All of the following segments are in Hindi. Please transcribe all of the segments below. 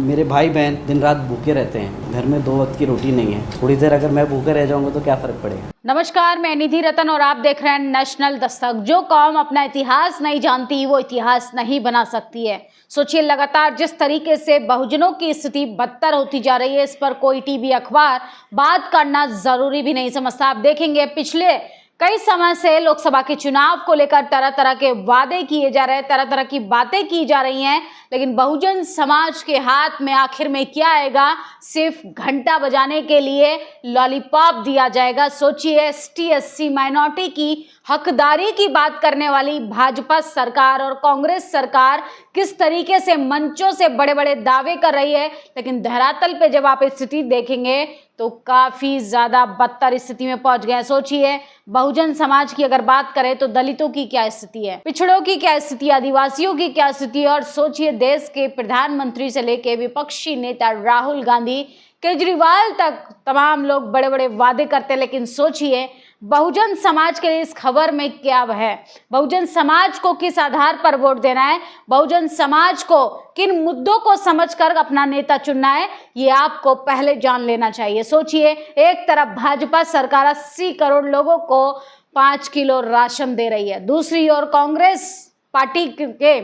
मेरे भाई बहन दिन रात भूखे रहते हैं, घर में 2 वक्त की रोटी नहीं है। थोड़ी देर अगर मैं भूखे रह जाऊंगा तो क्या फर्क पड़ेगा। नमस्कार, मैं निधि रतन और आप देख रहे हैं नेशनल दस्तक। जो कौम अपना इतिहास नहीं जानती वो इतिहास नहीं बना सकती है। सोचिए, लगातार जिस तरीके से बहुजनों की स्थिति बदतर होती जा रही है, इस पर कोई टीवी अखबार बात करना जरूरी भी नहीं समझता। आप देखेंगे पिछले कई समय से लोकसभा के चुनाव को लेकर तरह तरह के वादे किए जा रहे हैं, तरह तरह की बातें की जा रही हैं, लेकिन बहुजन समाज के हाथ में आखिर में क्या आएगा? सिर्फ घंटा बजाने के लिए लॉलीपॉप दिया जाएगा। सोचिए, एसटी एससी माइनॉरिटी की हकदारी की बात करने वाली भाजपा सरकार और कांग्रेस सरकार किस तरीके से मंचों से बड़े बड़े दावे कर रही है, लेकिन धरातल पे जब आप स्थिति देखेंगे तो काफी ज्यादा बदतर स्थिति में पहुंच गए। सोचिए, बहुजन समाज की अगर बात करें तो दलितों की क्या स्थिति है, पिछड़ों की क्या स्थिति, आदिवासियों की क्या स्थिति है। और सोचिए, देश के प्रधानमंत्री से लेकर विपक्षी नेता राहुल गांधी, केजरीवाल तक तमाम लोग बड़े बड़े वादे करते हैं, लेकिन सोचिए बहुजन समाज के लिए इस खबर में क्या है? बहुजन समाज को किस आधार पर वोट देना है, बहुजन समाज को किन मुद्दों को समझकर अपना नेता चुनना है, ये आपको पहले जान लेना चाहिए। सोचिए, एक तरफ भाजपा सरकार 80 करोड़ लोगों को 5 किलो राशन दे रही है, दूसरी ओर कांग्रेस पार्टी के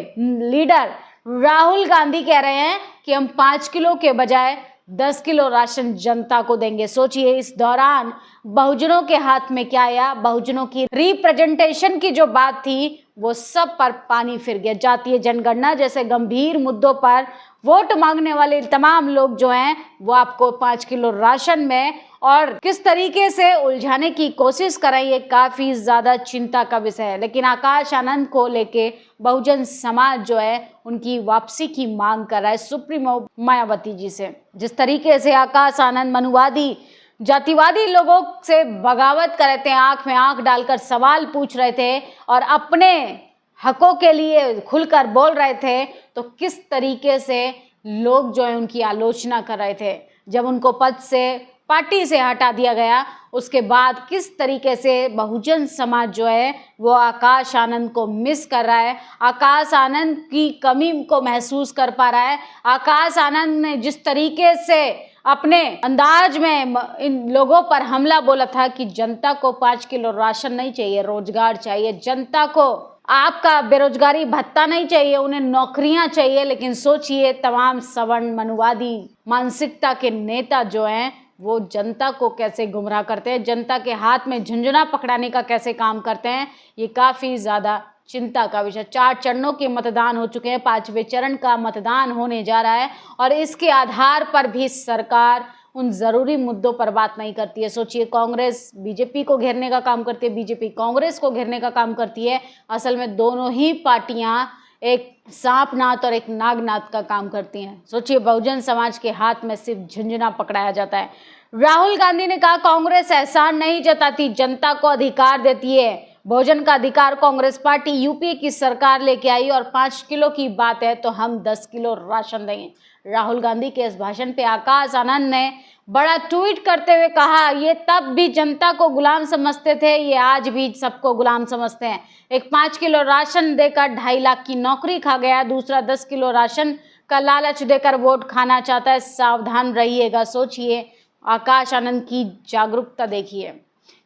लीडर राहुल गांधी कह रहे हैं कि हम 5 किलो के बजाय 10 किलो राशन जनता को देंगे। सोचिए, इस दौरान बहुजनों के हाथ में क्या आया? बहुजनों की रिप्रेजेंटेशन की जो बात थी वो सब पर पानी फिर गया। जातीय जनगणना जैसे गंभीर मुद्दों पर वोट मांगने वाले तमाम लोग जो हैं वो आपको 5 किलो राशन में और किस तरीके से उलझाने की कोशिश कर रही है, काफी ज्यादा चिंता का विषय है। लेकिन आकाश आनंद को लेके बहुजन समाज जो है उनकी वापसी की मांग कर रहा है सुप्रीमो मायावती जी से। जिस तरीके से आकाश आनंद मनुवादी जातिवादी लोगों से बगावत कर रहे थे, आंख में आंख डालकर सवाल पूछ रहे थे और अपने हकों के लिए खुलकर बोल रहे थे, तो किस तरीके से लोग जो है उनकी आलोचना कर रहे थे। जब उनको पद से, पार्टी से हटा दिया गया, उसके बाद किस तरीके से बहुजन समाज जो है वो आकाश आनंद को मिस कर रहा है, आकाश आनंद की कमी को महसूस कर पा रहा है। आकाश आनंद ने जिस तरीके से अपने अंदाज में इन लोगों पर हमला बोला था कि जनता को 5 किलो राशन नहीं चाहिए, रोजगार चाहिए, जनता को आपका बेरोजगारी भत्ता नहीं चाहिए, उन्हें नौकरियां चाहिए। लेकिन सोचिए, तमाम सवर्ण मनुवादी मानसिकता के नेता जो हैं वो जनता को कैसे गुमराह करते हैं, जनता के हाथ में झुंझुना पकड़ाने का कैसे काम करते हैं, ये काफी ज्यादा चिंता का विषय। 4 चरणों के मतदान हो चुके हैं, 5वें चरण का मतदान होने जा रहा है और इसके आधार पर भी सरकार उन जरूरी मुद्दों पर बात नहीं करती है। सोचिए, कांग्रेस बीजेपी को घेरने का काम करती है, बीजेपी कांग्रेस को घेरने का काम करती है। असल में दोनों ही पार्टियां एक सांपनाथ और एक नागनाथ का काम करती हैं। सोचिए, बहुजन समाज के हाथ में सिर्फ झुंझुना पकड़ाया जाता है। राहुल गांधी ने कहा, कांग्रेस एहसान नहीं जताती, जनता को अधिकार देती है। भोजन का अधिकार कांग्रेस पार्टी यूपीए की सरकार लेके आई और 5 किलो की बात है तो हम 10 किलो राशन देंगे। राहुल गांधी के इस भाषण पे आकाश आनंद ने बड़ा ट्वीट करते हुए कहा, ये तब भी जनता को गुलाम समझते थे, ये आज भी सबको गुलाम समझते हैं। एक 5 किलो राशन देकर 2.5 लाख की नौकरी खा गया, दूसरा 10 किलो राशन का लालच देकर वोट खाना चाहता है। सावधान रहिएगा। सोचिए, आकाश आनंद की जागरूकता देखिए,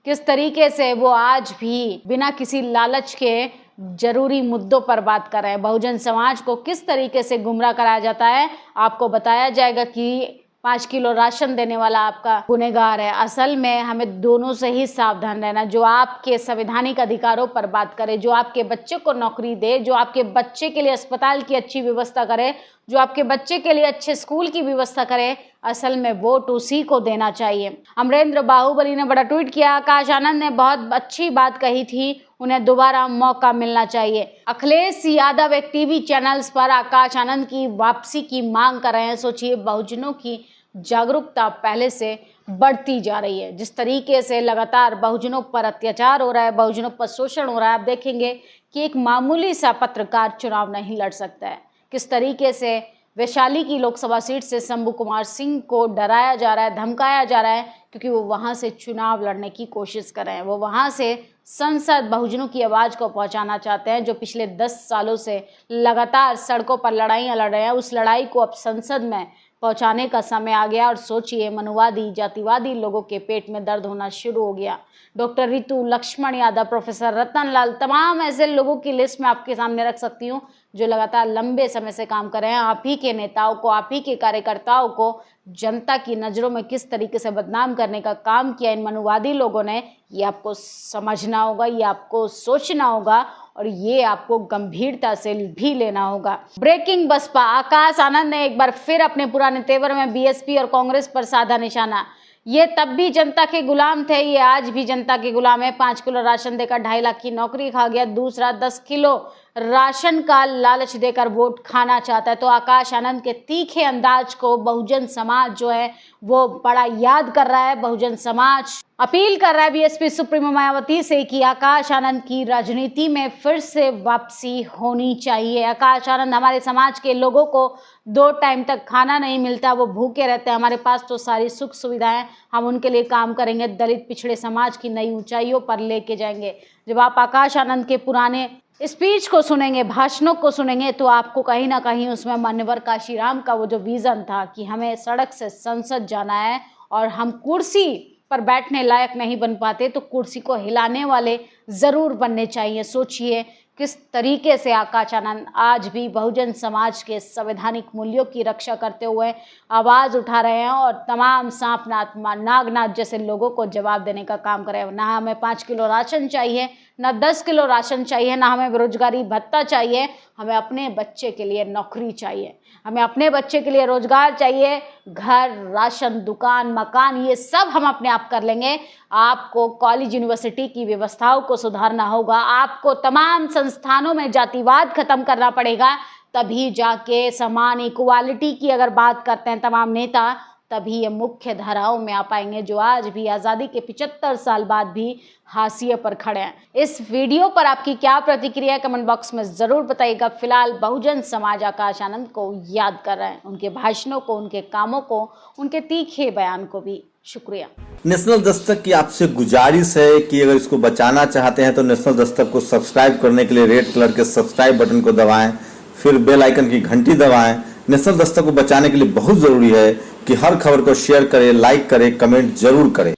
किस तरीके से वो आज भी बिना किसी लालच के जरूरी मुद्दों पर बात कर रहे हैं। बहुजन समाज को किस तरीके से गुमराह कराया जाता है, आपको बताया जाएगा कि 5 किलो राशन देने वाला आपका गुनहगार है। असल में हमें दोनों से ही सावधान रहना, जो आपके संवैधानिक अधिकारों पर बात करे, जो आपके बच्चे को नौकरी दे, जो आपके बच्चे के लिए अस्पताल की अच्छी व्यवस्था करे, जो आपके बच्चे के लिए अच्छे स्कूल की व्यवस्था करे, असल में वोट उसी को देना चाहिए। अमरेंद्र बाहुबली ने बड़ा ट्वीट किया, आकाश आनंद ने बहुत अच्छी बात कही थी, उन्हें दोबारा मौका मिलना चाहिए। अखिलेश यादव एक टीवी चैनल्स पर आकाश आनंद की वापसी की मांग कर रहे हैं। सोचिए, बहुजनों की जागरूकता पहले से बढ़ती जा रही है। जिस तरीके से लगातार बहुजनों पर अत्याचार हो रहा है, बहुजनों पर शोषण हो रहा है, आप देखेंगे कि एक मामूली सा पत्रकार चुनाव नहीं लड़ सकता है। किस तरीके से वैशाली की लोकसभा सीट से शंभू कुमार सिंह को डराया जा रहा है, धमकाया जा रहा है, क्योंकि वो वहां से चुनाव लड़ने की कोशिश कर रहे हैं। वो वहां से संसद बहुजनों की आवाज़ को पहुंचाना चाहते हैं, जो पिछले 10 सालों से लगातार सड़कों पर लड़ाइयाँ लड़ रहे हैं। उस लड़ाई को अब संसद में पहुंचाने का समय आ गया। और सोचिए, मनुवादी जातिवादी लोगों के पेट में दर्द होना शुरू हो गया। डॉक्टर रितु, लक्ष्मण यादव, प्रोफेसर रतन लाल, तमाम ऐसे लोगों की लिस्ट मैं आपके सामने रख सकती हूँ जो लगातार लंबे समय से काम कर रहे हैं। आप ही के नेताओं को, आप ही के कार्यकर्ताओं को जनता की नज़रों में किस तरीके से बदनाम करने का काम किया इन मनुवादी लोगों ने, ये आपको समझना होगा, ये आपको सोचना होगा और ये आपको गंभीरता से भी लेना होगा। ब्रेकिंग बसपा, आकाश आनंद ने एक बार फिर अपने पुराने तेवर में बीएसपी और कांग्रेस पर साधा निशाना। ये तब भी जनता के गुलाम थे, ये आज भी जनता के गुलाम है। 5 किलो राशन देकर 2.5 लाख की नौकरी खा गया। दूसरा 10 किलो राशन का लालच देकर वोट खाना चाहता है। तो आकाश आनंद के तीखे अंदाज को बहुजन समाज जो है वो बड़ा याद कर रहा है। बहुजन समाज अपील कर रहा है बीएसपी सुप्रीमो मायावती से कि आकाश आनंद की राजनीति में फिर से वापसी होनी चाहिए। आकाश आनंद, हमारे समाज के लोगों को 2 टाइम तक खाना नहीं मिलता, वो भूखे रहते हैं, हमारे पास तो सारी सुख सुविधाएं, हम उनके लिए काम करेंगे, दलित पिछड़े समाज की नई ऊंचाइयों पर लेके जाएंगे। जब आप आकाश आनंद के पुराने स्पीच को सुनेंगे, भाषणों को सुनेंगे, तो आपको कहीं ना कहीं उसमें मान्यवर काशीराम का वो जो विजन था कि हमें सड़क से संसद जाना है और हम कुर्सी पर बैठने लायक नहीं बन पाते तो कुर्सी को हिलाने वाले ज़रूर बनने चाहिए। सोचिए किस तरीके से आकाश आनंद आज भी बहुजन समाज के संवैधानिक मूल्यों की रक्षा करते हुए आवाज़ उठा रहे हैं और तमाम सांपनाथ, नागनाथ जैसे लोगों को जवाब देने का काम कर रहे हैं। ना हमें 5 किलो राशन चाहिए, ना 10 किलो राशन चाहिए, ना हमें बेरोजगारी भत्ता चाहिए, हमें अपने बच्चे के लिए नौकरी चाहिए, हमें अपने बच्चे के लिए रोजगार चाहिए। घर, राशन, दुकान, मकान, ये सब हम अपने आप कर लेंगे। आपको कॉलेज यूनिवर्सिटी की व्यवस्थाओं को सुधारना होगा, आपको तमाम संस्थानों में जातिवाद खत्म करना पड़ेगा, तभी जाके समान इक्वालिटी की अगर बात करते हैं तमाम नेता, तभी ये मुख्य धाराओं में आ पाएंगे जो आज भी आज़ादी के 75 साल बाद भी हाशिए पर खड़े हैं। इस वीडियो पर आपकी क्या प्रतिक्रिया है, कमेंट बॉक्स में ज़रूर बताइएगा। फिलहाल बहुजन समाज आकाश आनंद को याद कर रहे हैं, उनके भाषणों को, उनके कामों को, उनके तीखे बयान को भी। शुक्रिया। नेशनल दस्तक की आपसे गुजारिश है कि अगर इसको बचाना चाहते हैं तो नेशनल दस्तक को सब्सक्राइब करने के लिए रेड कलर के सब्सक्राइब बटन को दबाएं, फिर बेल आइकन की घंटी दबाएं। नेशनल दस्तक को बचाने के लिए बहुत जरूरी है कि हर खबर को शेयर करें, लाइक करें, कमेंट जरूर करें।